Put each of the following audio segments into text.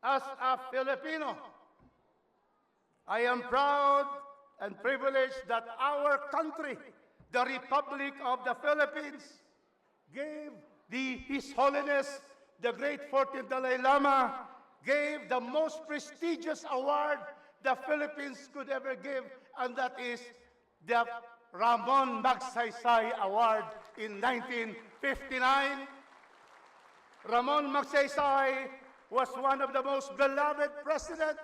as a Filipino, I am proud and privileged that our country, the Republic of the Philippines, gave His Holiness, the great 14th Dalai Lama, gave the most prestigious award the Philippines could ever give, and that is the Ramon Magsaysay Award in 1959. Ramon Magsaysay was one of the most beloved presidents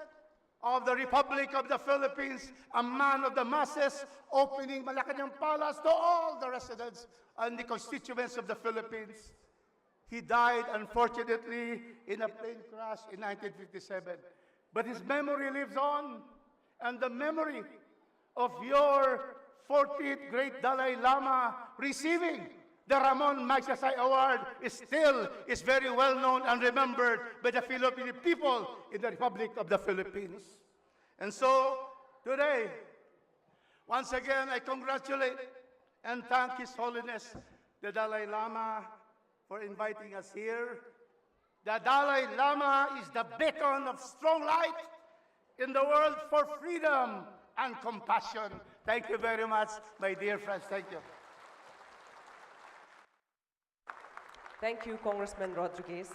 of the Republic of the Philippines, a man of the masses, opening Malacanang Palace to all the residents and the constituents of the Philippines. He died, unfortunately, in a plane crash in 1957. But his memory lives on, and the memory of your 40th great Dalai Lama receiving the Ramon Magsaysay Award is very well known and remembered by the Filipino people in the Republic of the Philippines. And so, today, once again, I congratulate and thank His Holiness, the Dalai Lama, for inviting us here. The Dalai Lama is the beacon of strong light in the world for freedom and compassion. Thank you very much, my dear friends. Thank you. Thank you, Congressman Rodriguez.